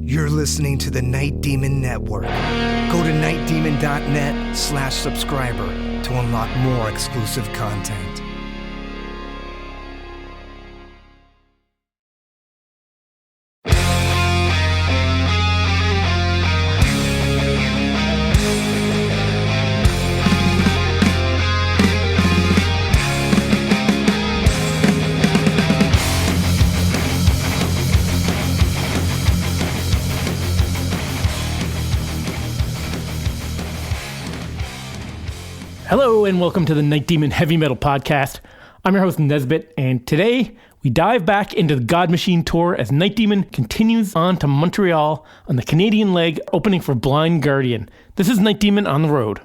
You're listening to the Night Demon Network. Go to nightdemon.net/subscriber to unlock more exclusive content. Hello and welcome to the Night Demon Heavy Metal Podcast. I'm your host Nesbit, and today we dive back into the God Machine tour as Night Demon continues on to Montreal on the Canadian leg, opening for Blind Guardian. This is Night Demon on the road.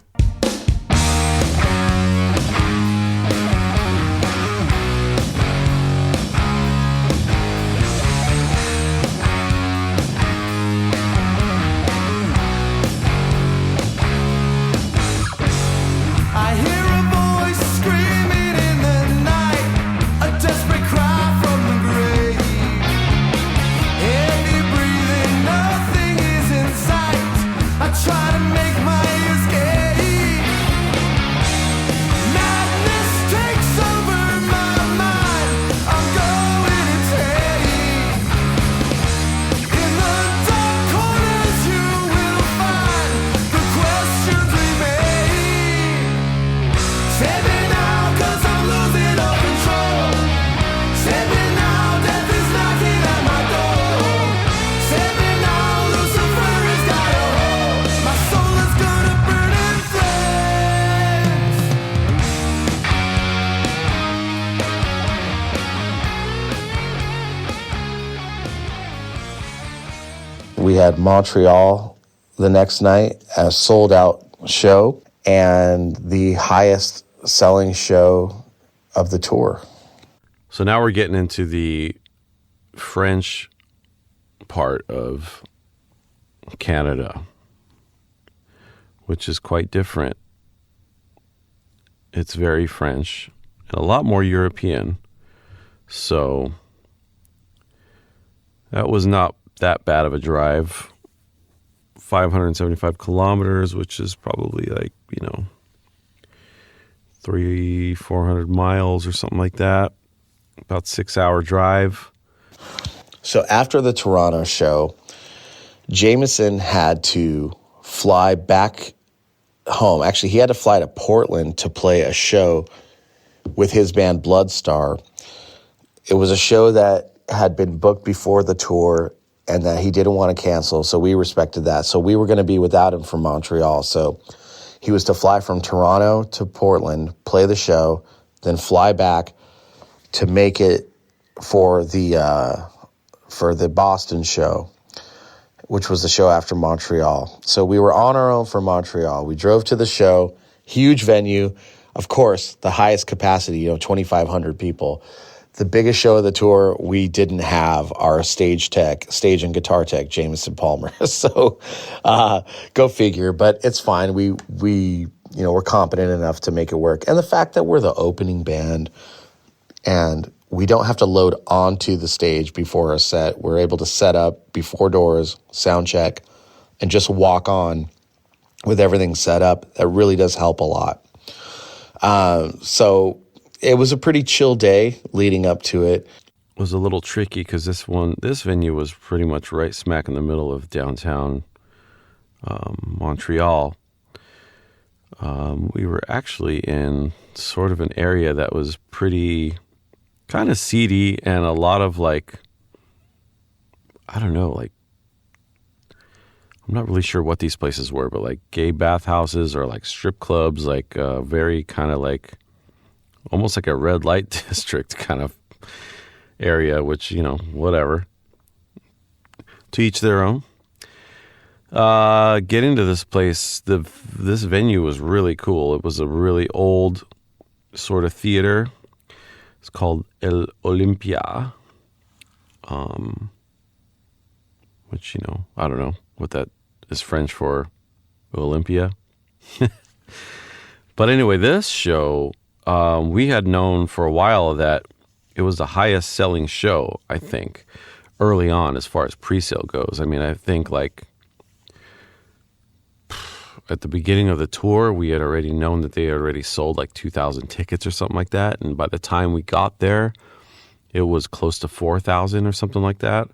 We had Montreal the next night, a sold-out show, and the highest selling show of the tour. So now we're getting into the French part of Canada, which is quite different. It's very French and a lot more European. So that was not that bad of a drive. 575 kilometers, which is probably like, 300-400 miles or something like that. About 6-hour drive. So after the Toronto show, Jameson had to fly back home. Actually, he had to fly to Portland to play a show with his band Bloodstar. It was a show that had been booked before the tour and that he didn't want to cancel, so we respected that. So we were going to be without him from Montreal. So he was to fly from Toronto to Portland, play the show, then fly back to make it for the Boston show, which was the show after Montreal. So we were on our own for Montreal. We drove to the show, huge venue, of course, the highest capacity, 2,500 people. The biggest show of the tour, we didn't have our stage and guitar tech, Jameson Palmer. So go figure, but it's fine. We're competent enough to make it work. And the fact that we're the opening band and we don't have to load onto the stage before a set. We're able to set up before doors, sound check, and just walk on with everything set up. That really does help a lot. So it was a pretty chill day leading up to it. It was a little tricky because this venue was pretty much right smack in the middle of downtown Montreal. We were actually in sort of an area that was pretty kind of seedy and a lot of I'm not really sure what these places were, but like gay bathhouses or like strip clubs, very kind of almost like a red light district kind of area, which, whatever. To each their own. Getting to this place, this venue was really cool. It was a really old sort of theater. It's called El Olympia, which, I don't know what that is French for Olympia. But anyway, this show, we had known for a while that it was the highest selling show, I think, early on as far as pre-sale goes. I mean, I think like at the beginning of the tour, we had already known that they had already sold like 2,000 tickets or something like that. And by the time we got there, it was close to 4,000 or something like that.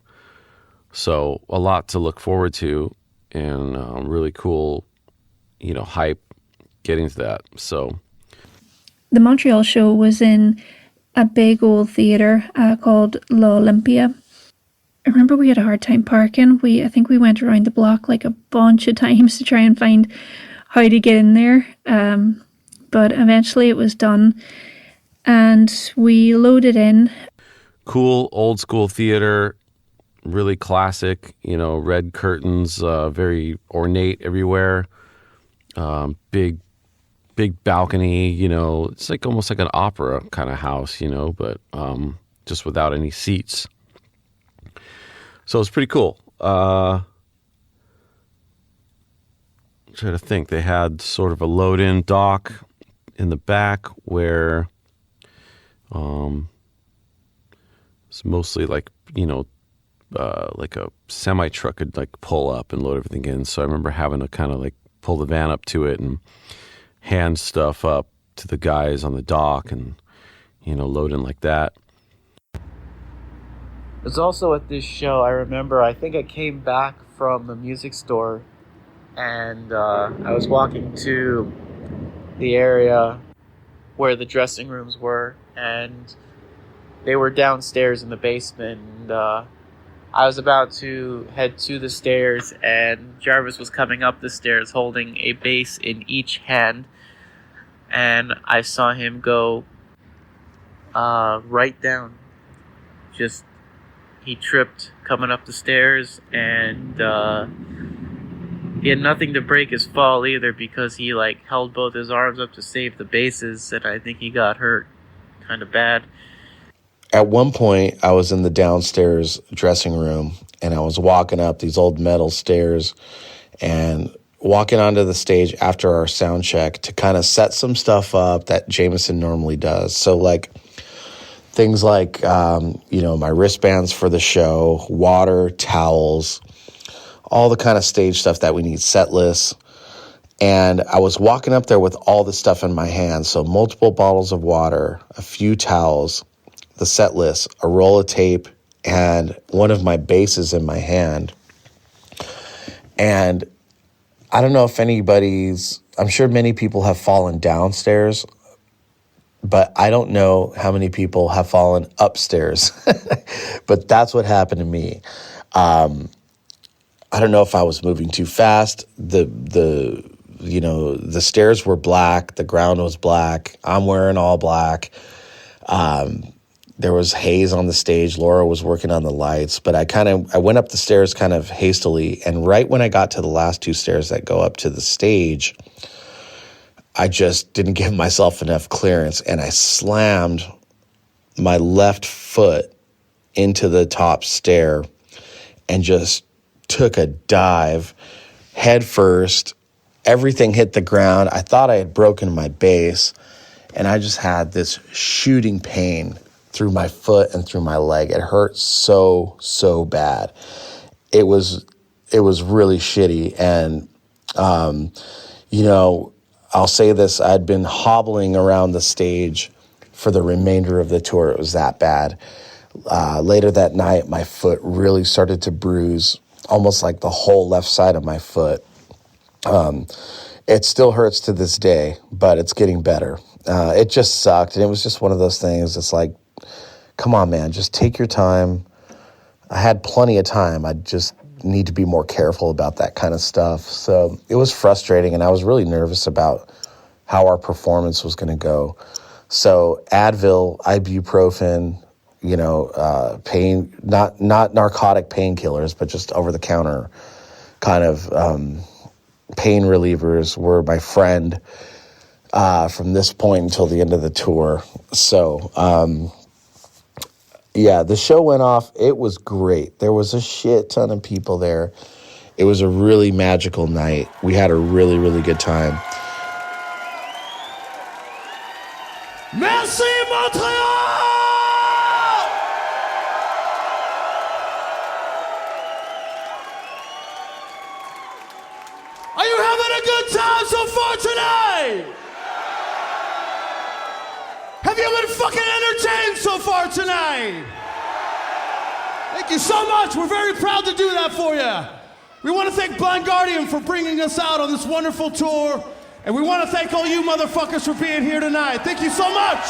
So a lot to look forward to, and really cool, hype getting to that. So the Montreal show was in a big old theatre called L'Olympia. I remember we had a hard time parking. I think we went around the block like a bunch of times to try and find how to get in there. But eventually it was done and we loaded in. Cool old school theater, really classic, red curtains, very ornate everywhere. Big balcony, it's like almost like an opera kind of house, but just without any seats. So it's pretty cool. I'm trying to think. They had sort of a load-in dock in the back where it's mostly like, like a semi-truck could like pull up and load everything in. So I remember having to kind of like pull the van up to it and hand stuff up to the guys on the dock and, load in like that. It was also at this show, I think I came back from the music store and I was walking to the area where the dressing rooms were, and they were downstairs in the basement, and I was about to head to the stairs, and Jarvis was coming up the stairs holding a bass in each hand, and I saw him go right down. He tripped coming up the stairs, and he had nothing to break his fall either, because he held both his arms up to save the basses, and I think he got hurt kind of bad. At one point, I was in the downstairs dressing room, and I was walking up these old metal stairs and walking onto the stage after our sound check to kind of set some stuff up that Jameson normally does. So things like, my wristbands for the show, water, towels, all the kind of stage stuff that we need, set lists. And I was walking up there with all the stuff in my hand. So multiple bottles of water, a few towels, the set list, a roll of tape, and one of my basses in my hand. And I don't know if I'm sure many people have fallen downstairs, but I don't know how many people have fallen upstairs. But that's what happened to me. I don't know if I was moving too fast. The stairs were black. The ground was black. I'm wearing all black. There was haze on the stage. Laura was working on the lights, but I went up the stairs kind of hastily. And right when I got to the last two stairs that go up to the stage, I just didn't give myself enough clearance, and I slammed my left foot into the top stair and just took a dive head first. Everything hit the ground. I thought I had broken my bass, and I just had this shooting pain through my foot and through my leg. It hurt so bad. It was really shitty. And, I'll say this, I'd been hobbling around the stage for the remainder of the tour. It was that bad. Later that night, my foot really started to bruise, almost like the whole left side of my foot. It still hurts to this day, but it's getting better. It just sucked, and it was just one of those things. It's like, come on, man, just take your time. I had plenty of time. I just need to be more careful about that kind of stuff. So it was frustrating, and I was really nervous about how our performance was going to go. So Advil, ibuprofen, pain, not narcotic painkillers, but just over-the-counter kind of pain relievers were my friend from this point until the end of the tour. So, the show went off. It was great. There was a shit ton of people there. It was a really magical night. We had a really, really good time. Merci Montreal! a good time so far tonight? Have you been fucking entertained so far tonight? Thank you so much. We're very proud to do that for you. We want to thank Blind Guardian for bringing us out on this wonderful tour. And we want to thank all you motherfuckers for being here tonight. Thank you so much.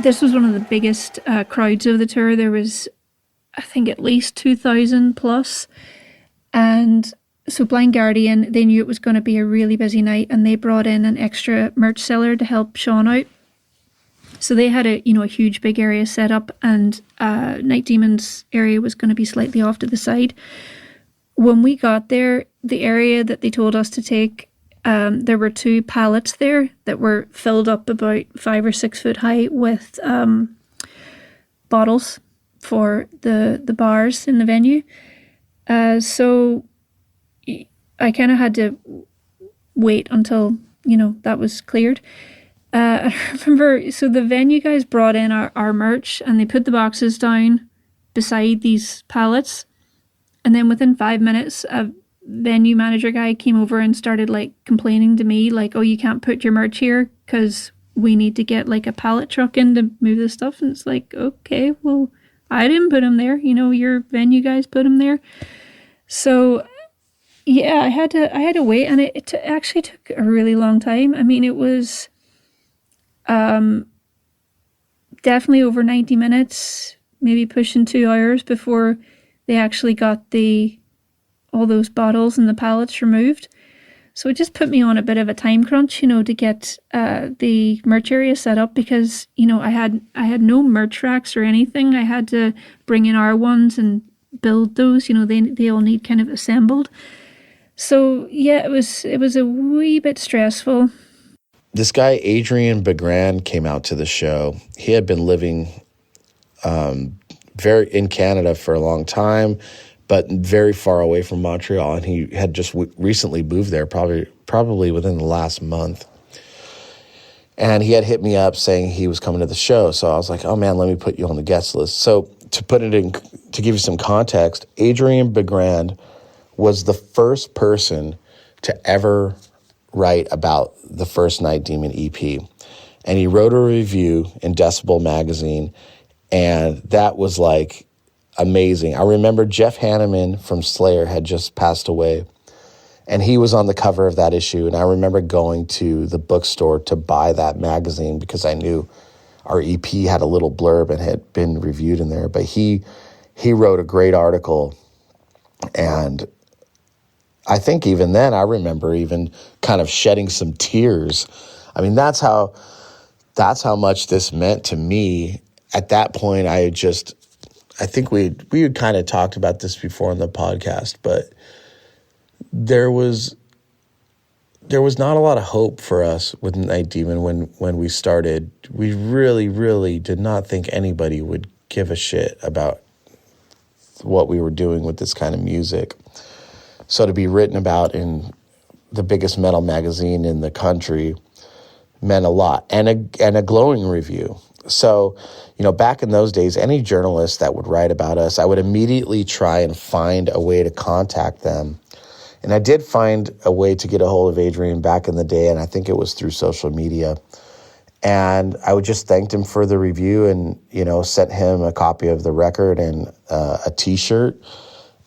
This was one of the biggest crowds of the tour. There was, I think, at least 2,000 plus. And so Blind Guardian, they knew it was going to be a really busy night, and they brought in an extra merch seller to help Sean out. So they had a huge big area set up, and Night Demons area was going to be slightly off to the side. When we got there, the area that they told us to take, there were 2 pallets there that were filled up about 5 or 6 foot high with bottles for the bars in the venue. So I kind of had to wait until, that was cleared. I remember, so the venue guys brought in our merch, and they put the boxes down beside these pallets. And then within 5 minutes, a venue manager guy came over and started like complaining to me, like, oh, you can't put your merch here because we need to get like a pallet truck in to move the stuff. And it's like, okay, well, I didn't put them there. You know, your venue guys put them there. So yeah, I had to wait, and it actually took a really long time. I mean, it was definitely over 90 minutes, maybe pushing 2 hours before they actually got all those bottles and the pallets removed. So it just put me on a bit of a time crunch, you know, to get the merch area set up, because, you know, I had no merch racks or anything. I had to bring in our ones and build those. You know, they all need kind of assembled. So yeah, it was a wee bit stressful. This guy, Adrian Begrand, came out to the show. He had been living in Canada for a long time, but very far away from Montreal, and he had just recently moved there, probably within the last month. And he had hit me up saying he was coming to the show. So I was like, oh man, let me put you on the guest list. So to give you some context, Adrian Begrand was the first person to ever write about the first Night Demon EP. And he wrote a review in Decibel magazine, and that was like amazing. I remember Jeff Hanneman from Slayer had just passed away, and he was on the cover of that issue. And I remember going to the bookstore to buy that magazine because I knew our EP had a little blurb and had been reviewed in there. But he wrote a great article, and I think even then I remember even kind of shedding some tears. I mean, that's how much this meant to me. At that point, I think we had kind of talked about this before on the podcast, but there was not a lot of hope for us with Night Demon when we started. We really, really did not think anybody would give a shit about what we were doing with this kind of music. So to be written about in the biggest metal magazine in the country meant a lot, and a glowing review. So, you know, back in those days, any journalist that would write about us, I would immediately try and find a way to contact them. And I did find a way to get a hold of Adrian back in the day, and I think it was through social media. And I would just thank him for the review and, you know, sent him a copy of the record and a T-shirt.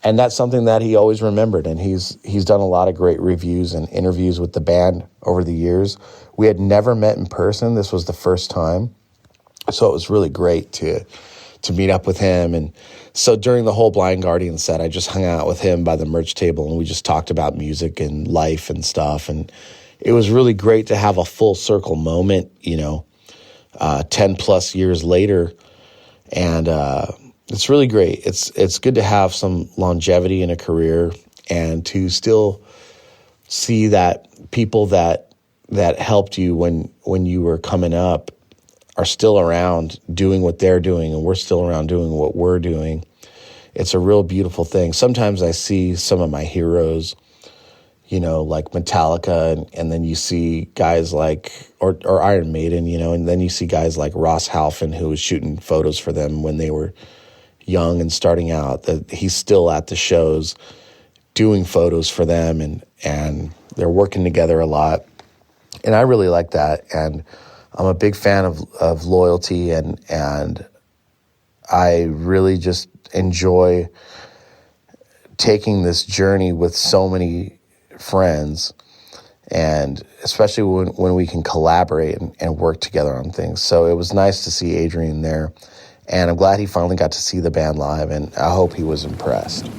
And that's something that he always remembered. And he's done a lot of great reviews and interviews with the band over the years. We had never met in person. This was the first time. So it was really great to meet up with him. And so during the whole Blind Guardian set, I just hung out with him by the merch table, and we just talked about music and life and stuff. And it was really great to have a full circle moment, you know, 10 plus years later. And it's really great. It's good to have some longevity in a career, and to still see that people that helped you when you were coming up are still around doing what they're doing, and we're still around doing what we're doing. It's a real beautiful thing. Sometimes I see some of my heroes, you know, like Metallica, and then you see guys like, or Iron Maiden, you know, and then you see guys like Ross Halfin, who was shooting photos for them when they were young and starting out, that he's still at the shows doing photos for them, and they're working together a lot. And I really like that. And I'm a big fan of loyalty, and I really just enjoy taking this journey with so many friends, and especially when we can collaborate and work together on things. So it was nice to see Adrian there, and I'm glad he finally got to see the band live, and I hope he was impressed.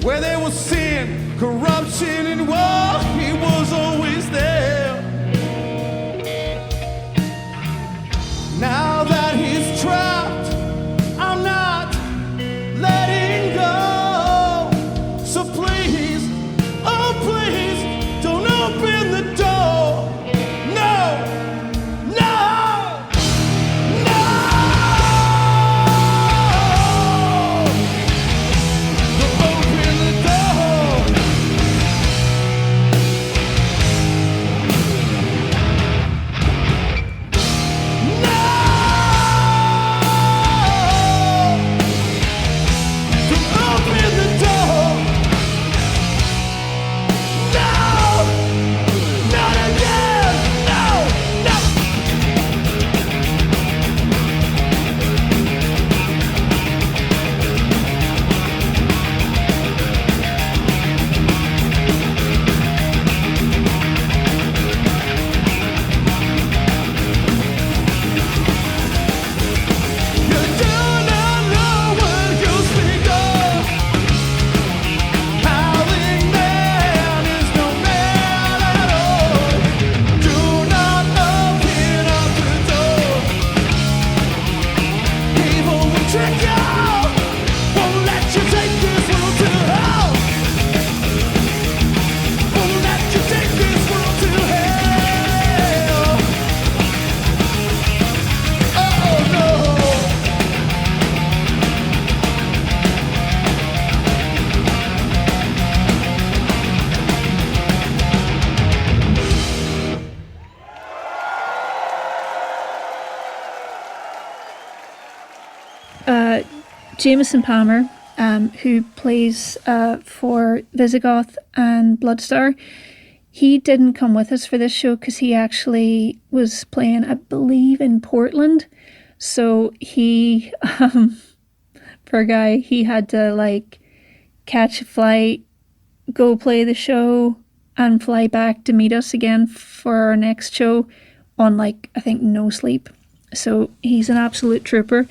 Where there was sin, corruption, and war, he was always there. Now that he's trapped, I'm not letting go. So please, oh please, don't open the door. No, no, no. Don't open the door. Jameson Palmer, who plays for Visigoth and Bloodstar, he didn't come with us for this show because he actually was playing, I believe, in Portland. So he, poor guy, he had to like catch a flight, go play the show, and fly back to meet us again for our next show on like, I think, no sleep. So he's an absolute trooper.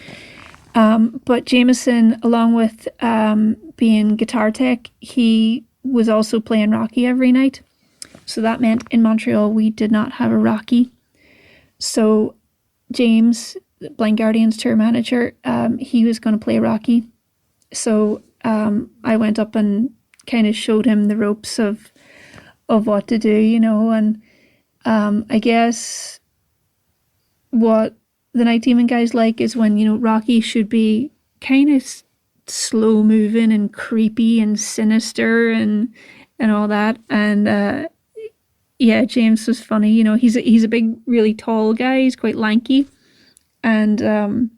But Jameson, along with being guitar tech, he was also playing Rocky every night. So that meant in Montreal we did not have a Rocky. So James, Blind Guardian's tour manager, he was going to play Rocky. So I went up and kind of showed him the ropes of what to do, you know. And I guess what the Night Demon guys like is when, you know, Rocky should be kind of slow moving and creepy and sinister and all that. And yeah, James was funny. You know, he's a big, really tall guy. He's quite lanky, and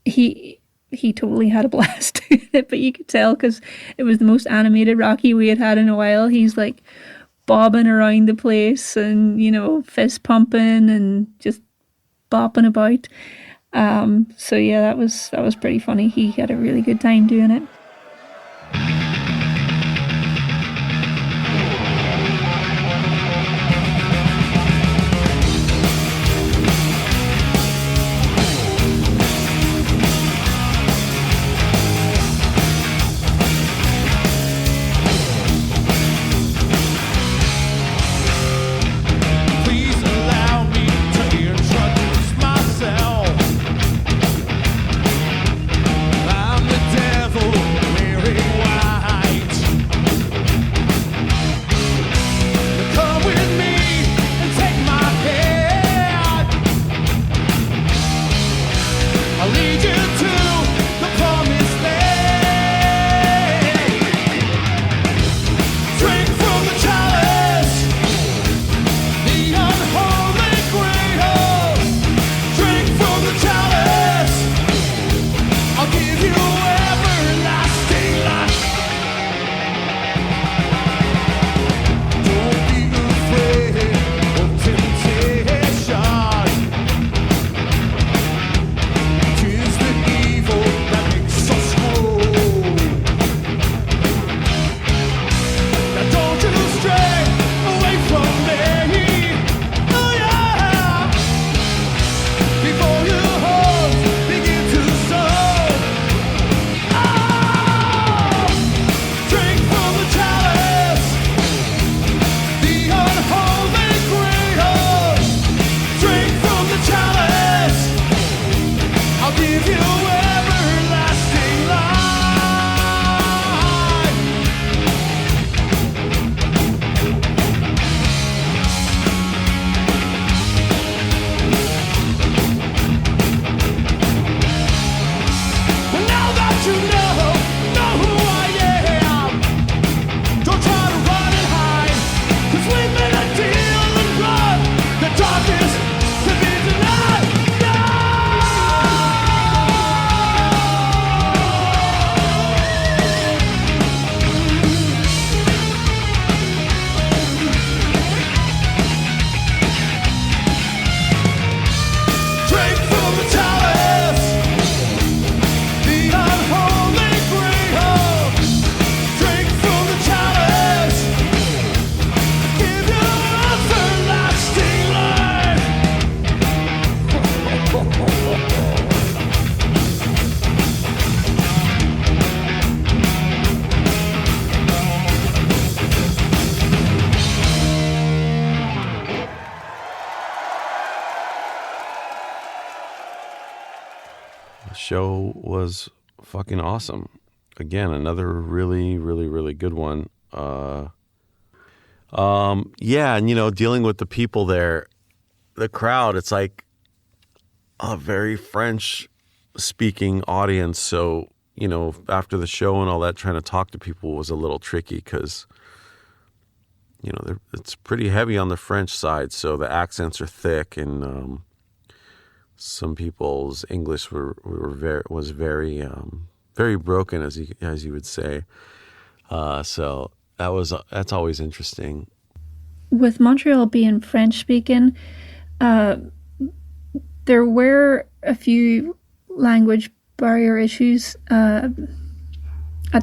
he totally had a blast doing it. But you could tell because it was the most animated Rocky we had in a while. He's like bobbing around the place and, you know, fist pumping and just bopping about. So yeah, that was pretty funny. He had a really good time doing it. I'm the devil. show was fucking awesome. Again, another really, really, really good one. Yeah, and dealing with the people there, the crowd, it's like a very French speaking audience. So, after the show and all that, trying to talk to people was a little tricky because, it's pretty heavy on the French side. So the accents are thick, and some people's English was very very broken, as you would say. So that's always interesting. With Montreal being French speaking, there were a few language barrier issues at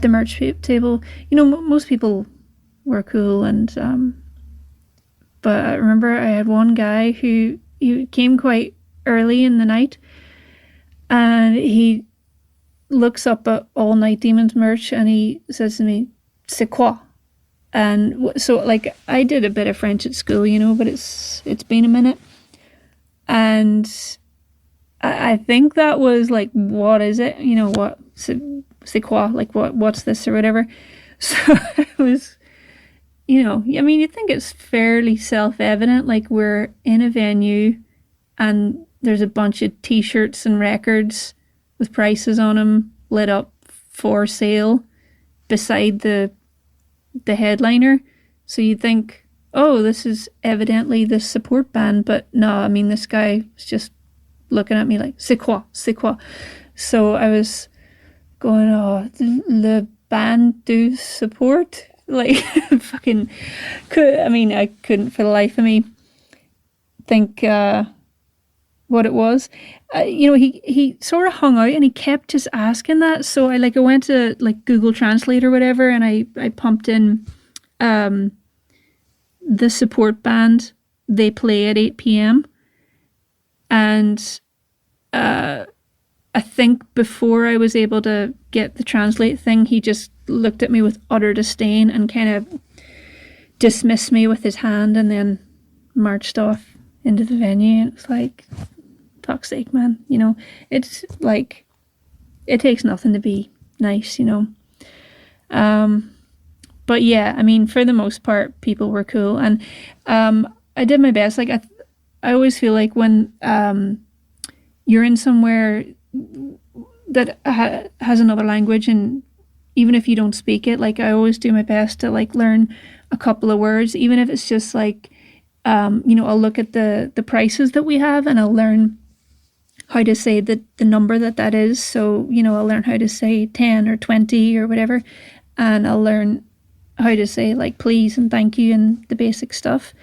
the merch table. Most people were cool, and but I remember I had one guy who came quite early in the night, and he looks up at all Night Demons merch and he says to me, "C'est quoi?" And so, like, I did a bit of French at school, but it's been a minute, and I think that was like, what is it? What c'est quoi? Like, what's this or whatever. So it was, you'd think it's fairly self-evident. Like, we're in a venue and there's a bunch of t-shirts and records with prices on them lit up for sale beside the headliner. So you'd think, oh, this is evidently the support band. But no, this guy was just looking at me like, c'est quoi? C'est quoi? So I was going, oh, the band do support? Like, fucking, I couldn't for the life of me think what it was. He sort of hung out and he kept just asking that. So I went to like Google Translate or whatever, and I pumped in the support band, they play at 8 p.m. And I think before I was able to get the translate thing, he just looked at me with utter disdain and kind of dismissed me with his hand and then marched off into the venue. And it's like, fuck's sake, man. It's like, it takes nothing to be nice, But yeah, for the most part, people were cool. And I did my best. Like, I always feel like when you're in somewhere that has another language, and even if you don't speak it, like, I always do my best to like learn a couple of words, even if it's just like, I'll look at the prices that we have and I'll learn how to say the number that is. So, I'll learn how to say 10 or 20 or whatever, and I'll learn how to say like please and thank you and the basic stuff.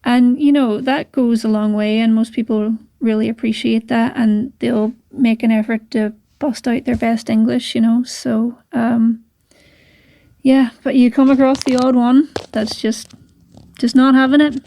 And, that goes a long way, and most people really appreciate that, and they'll make an effort to bust out their best English, So, yeah, but you come across the odd one that's just not having it.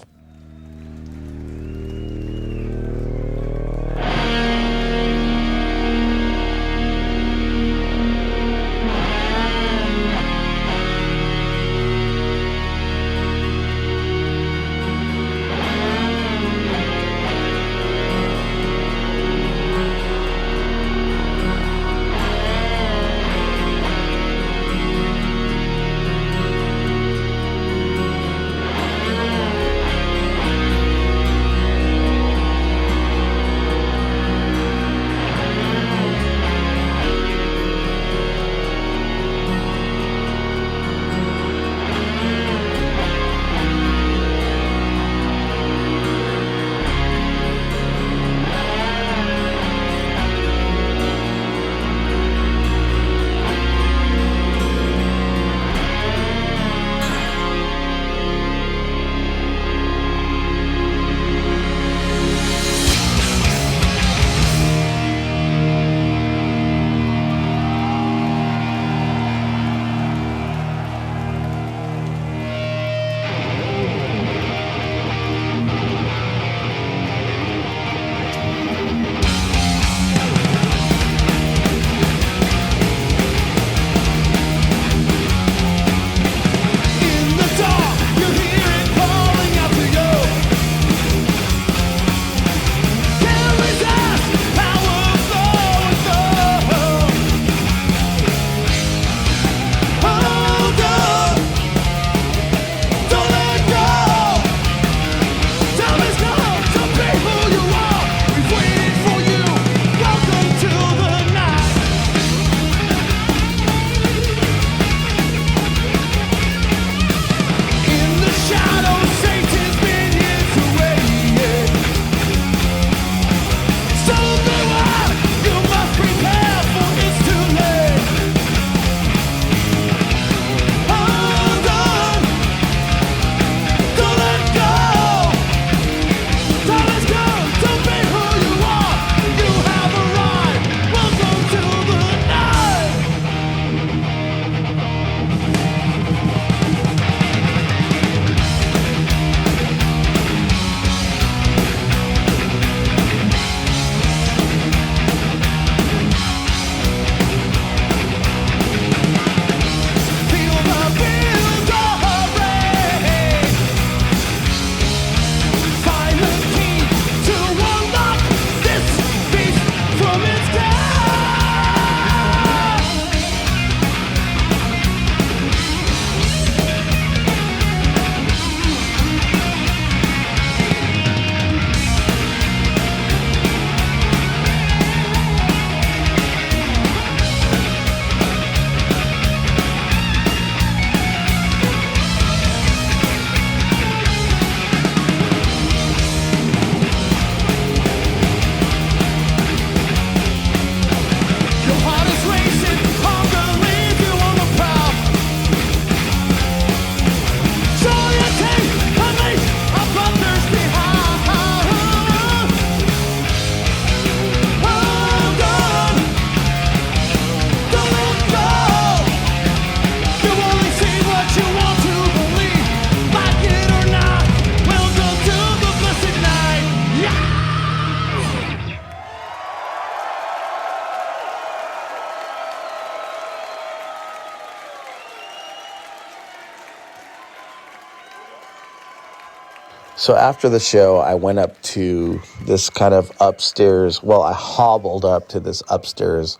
So after the show, I went up to this kind of upstairs, well, I hobbled up to this upstairs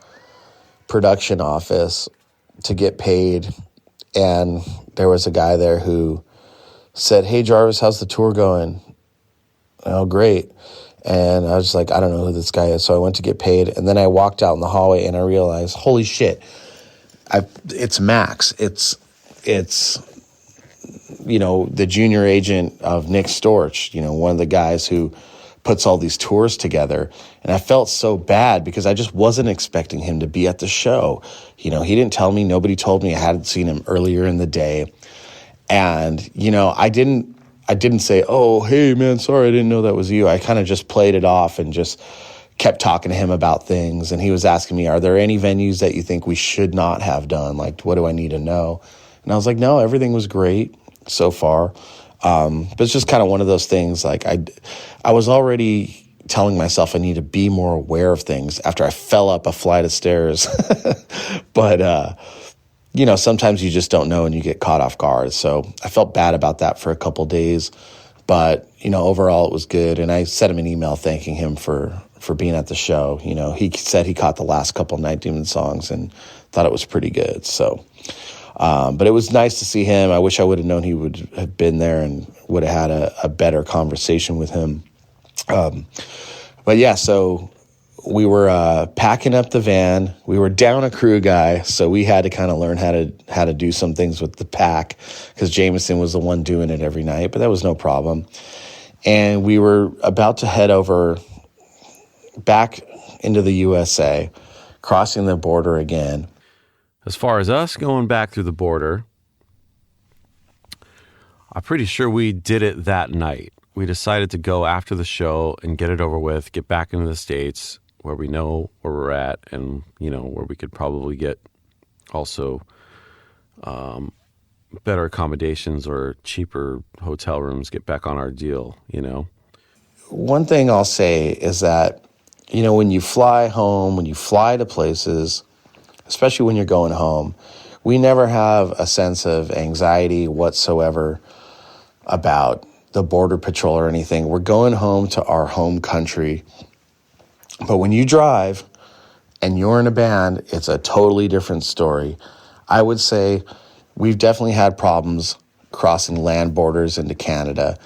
production office to get paid. And there was a guy there who said, "Hey, Jarvis, how's the tour going?" "Oh, great." And I was like, I don't know who this guy is. So I went to get paid. And then I walked out in the hallway and I realized, holy shit, it's Max. It's the junior agent of Nick Storch, one of the guys who puts all these tours together. And I felt so bad because I just wasn't expecting him to be at the show. He didn't tell me. Nobody told me. I hadn't seen him earlier in the day. And, I didn't say, "Oh, hey, man, sorry, I didn't know that was you." I kind of just played it off and just kept talking to him about things. And he was asking me, "Are there any venues that you think we should not have done? Like, what do I need to know?" And I was like, "No, everything was great so far." But it's just kind of one of those things. Like I was already telling myself I need to be more aware of things after I fell up a flight of stairs. But, sometimes you just don't know and you get caught off guard. So I felt bad about that for a couple days. But, overall it was good. And I sent him an email thanking him for being at the show. He said he caught the last couple Night Demon songs and thought it was pretty good. So, but it was nice to see him. I wish I would have known he would have been there and would have had a better conversation with him. But yeah, so we were packing up the van. We were down a crew guy, so we had to kind of learn how to do some things with the pack because Jameson was the one doing it every night, but that was no problem. And we were about to head over back into the USA, crossing the border again. As far as us going back through the border, I'm pretty sure we did it that night. We decided to go after the show and get it over with, get back into the States where we know where we're at and, where we could probably get also better accommodations or cheaper hotel rooms, get back on our deal, One thing I'll say is that, when you fly home, when you fly to places, especially when you're going home, we never have a sense of anxiety whatsoever about the border patrol or anything. We're going home to our home country. But when you drive and you're in a band, it's a totally different story. I would say we've definitely had problems crossing land borders into Canada,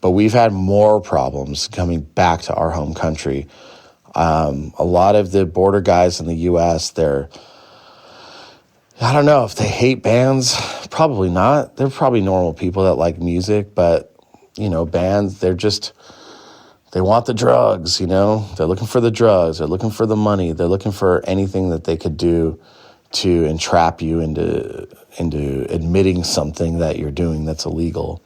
but we've had more problems coming back to our home country. A lot of the border guys in the U.S., I don't know if they hate bands. Probably not. They're probably normal people that like music, but, bands, they want the drugs, They're looking for the drugs. They're looking for the money. They're looking for anything that they could do to entrap you into admitting something that you're doing that's illegal.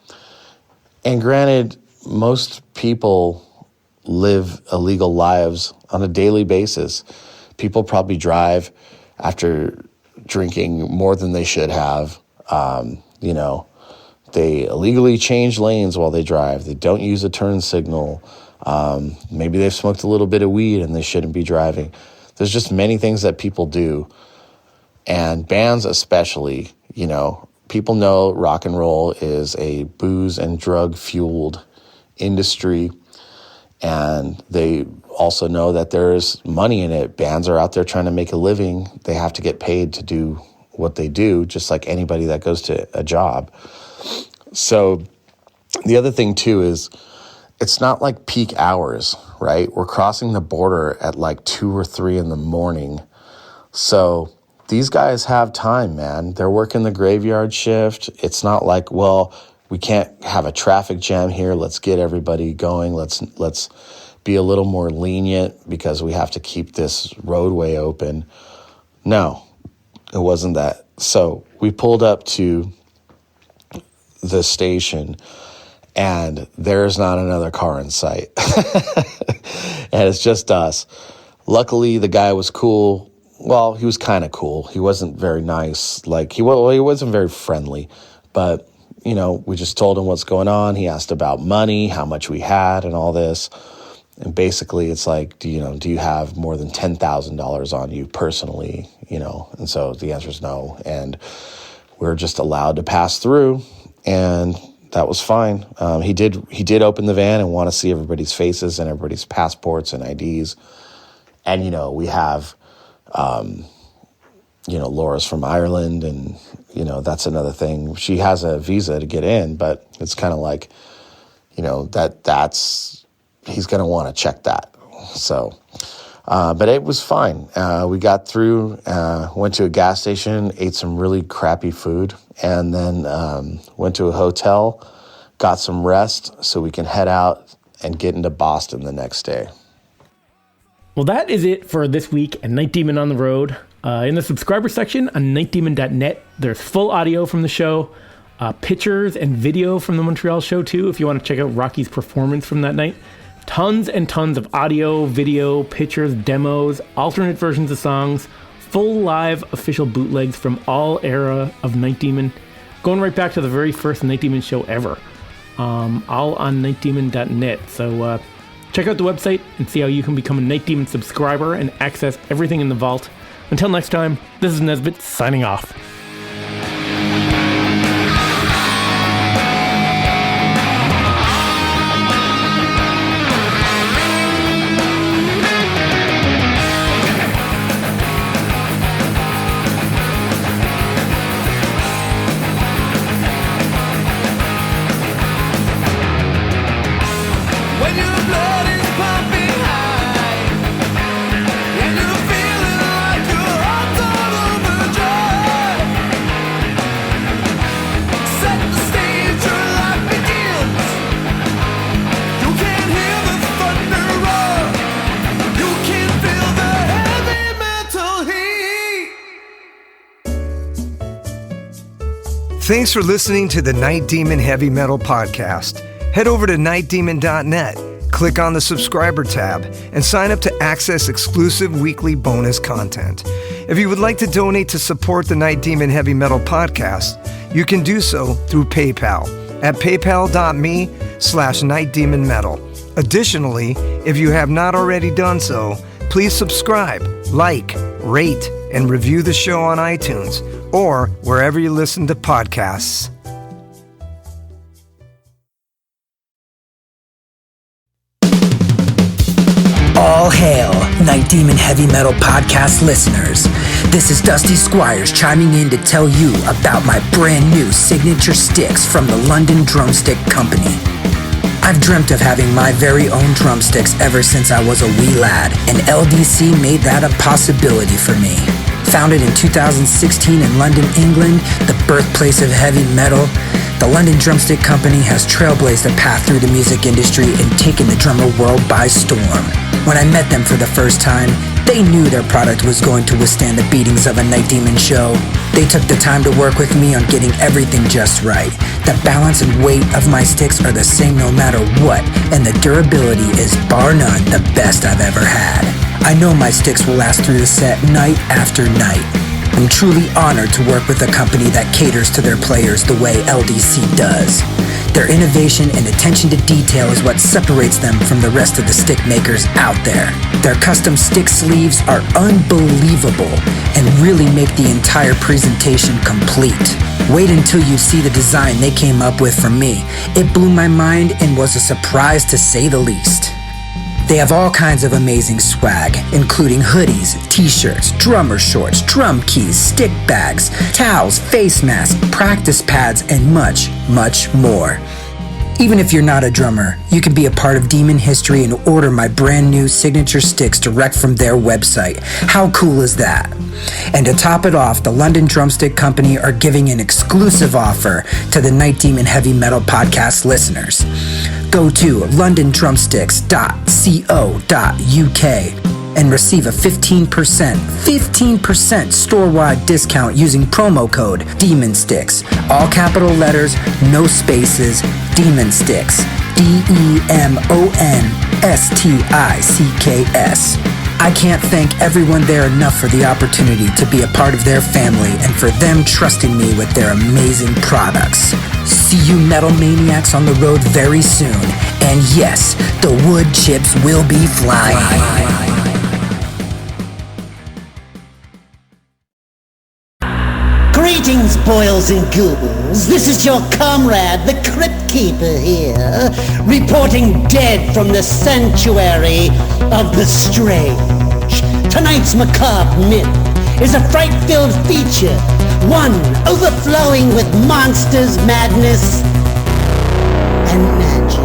And granted, most people live illegal lives on a daily basis. People probably drive after drinking more than they should have. They illegally change lanes while they drive. They don't use a turn signal. Maybe they've smoked a little bit of weed and they shouldn't be driving. There's just many things that people do. And bands especially, people know rock and roll is a booze and drug fueled industry. And they also know that there's money in it. Bands are out there trying to make a living. They have to get paid to do what they do, just like anybody that goes to a job. So the other thing too is it's not like peak hours, right? We're crossing the border at like 2 or 3 in the morning. So these guys have time, man. They're working the graveyard shift. It's not like, well, we can't have a traffic jam here. Let's get everybody going. Let's be a little more lenient because we have to keep this roadway open. No, it wasn't that. So we pulled up to the station and there's not another car in sight. And it's just us. Luckily, the guy was cool. Well, he was kind of cool. He wasn't very nice. He wasn't very friendly. But, we just told him what's going on. He asked about money, how much we had and all this. And basically, it's like, do you have more than $10,000 on you personally? And so the answer is no. And we're just allowed to pass through. And, that was fine. He did open the van and want to see everybody's faces and everybody's passports and IDs. And, we have, Laura's from Ireland, and, that's another thing. She has a visa to get in, but it's kind of like, he's going to want to check that. So, but it was fine. We got through, went to a gas station, ate some really crappy food, and then went to a hotel, got some rest so we can head out and get into Boston the next day. Well, that is it for this week at Night Demon on the Road. In the subscriber section on nightdemon.net, there's full audio from the show, pictures and video from the Montreal show too, if you want to check out Rocky's performance from that night. Tons and tons of audio, video, pictures, demos, alternate versions of songs, full live official bootlegs from all era of Night Demon, going right back to the very first Night Demon show ever, all on nightdemon.net. So check out the website and see how you can become a Night Demon subscriber and access everything in the vault. Until next time, this is Nesbitt signing off. When your blood is pumping high and you're feeling like your heart's on overdrive, set the stage, your life begins. You can hear the thunder roar, you can feel the heavy metal heat. Thanks for listening to the Night Demon Heavy Metal Podcast. Head over to nightdemon.net, click on the subscriber tab, and sign up to access exclusive weekly bonus content. If you would like to donate to support the Night Demon Heavy Metal Podcast, you can do so through PayPal at paypal.me/nightdemonmetal. Additionally, if you have not already done so, please subscribe, like, rate, and review the show on iTunes or wherever you listen to podcasts. All hail, Night Demon Heavy Metal Podcast listeners. This is Dusty Squires chiming in to tell you about my brand new signature sticks from the London Drumstick Company. I've dreamt of having my very own drumsticks ever since I was a wee lad, and LDC made that a possibility for me. Founded in 2016 in London, England, the birthplace of heavy metal, the London Drumstick Company has trailblazed a path through the music industry and taken the drummer world by storm. When I met them for the first time, they knew their product was going to withstand the beatings of a Night Demon show. They took the time to work with me on getting everything just right. The balance and weight of my sticks are the same no matter what, and the durability is bar none the best I've ever had. I know my sticks will last through the set night after night. I'm truly honored to work with a company that caters to their players the way LDC does. Their innovation and attention to detail is what separates them from the rest of the stick makers out there. Their custom stick sleeves are unbelievable and really make the entire presentation complete. Wait until you see the design they came up with for me. It blew my mind and was a surprise to say the least. They have all kinds of amazing swag, including hoodies, t-shirts, drummer shorts, drum keys, stick bags, towels, face masks, practice pads, and much, much more. Even if you're not a drummer, you can be a part of Demon history and order my brand new signature sticks direct from their website. How cool is that? And to top it off, the London Drumstick Company are giving an exclusive offer to the Night Demon Heavy Metal Podcast listeners. Go to londondrumsticks.co.uk and receive a 15% store-wide discount using promo code DEMONSTICKS. All capital letters, no spaces, Demon Sticks. DEMONSTICKS. I can't thank everyone there enough for the opportunity to be a part of their family and for them trusting me with their amazing products. See you metal maniacs on the road very soon. And yes, the wood chips will be flying. Greetings, boils and ghouls. This is your comrade, the Crypt Keeper here, reporting dead from the sanctuary of the strange. Tonight's macabre myth is a fright-filled feature, one overflowing with monsters, madness, and magic.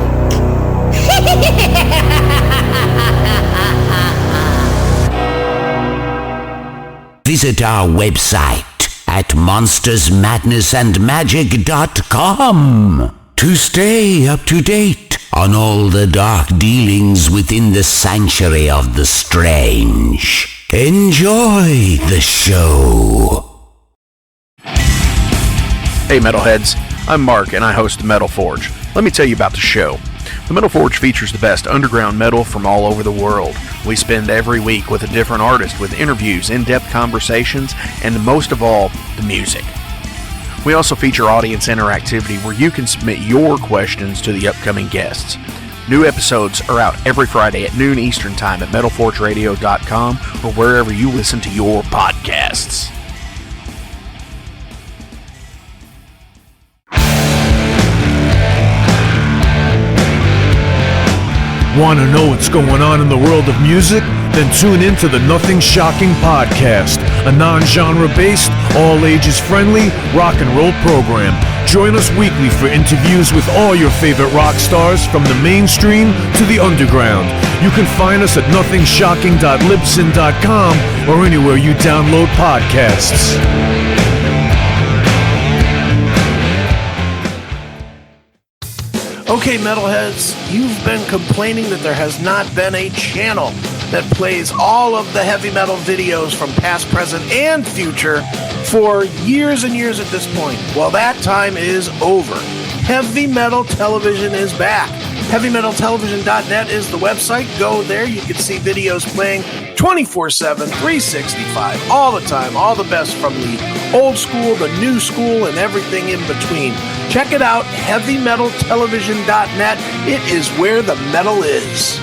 Visit our website at monstersmadnessandmagic.com to stay up to date on all the dark dealings within the sanctuary of the strange. Enjoy the show. Hey Metalheads, I'm Mark and I host the Metal Forge. Let me tell you about the show. The Metal Forge features the best underground metal from all over the world. We spend every week with a different artist with interviews, in-depth conversations, and most of all, the music. We also feature audience interactivity where you can submit your questions to the upcoming guests. New episodes are out every Friday at noon Eastern Time at metalforgeradio.com or wherever you listen to your podcasts. Want to know what's going on in the world of music? Then tune in to the Nothing Shocking podcast, a non-genre based, all ages friendly rock and roll program. Join us weekly for interviews with all your favorite rock stars from the mainstream to the underground. You can find us at nothingshocking.libsyn.com or anywhere you download podcasts. Okay, metalheads, you've been complaining that there has not been a channel that plays all of the heavy metal videos from past, present, and future for years and years at this point. Well, that time is over. Heavy Metal Television is back. HeavyMetalTelevision.net is the website. Go there. You can see videos playing 24/7, 365, all the time, all the best from the old school, the new school, and everything in between. Check it out, HeavyMetalTelevision.net. It is where the metal is.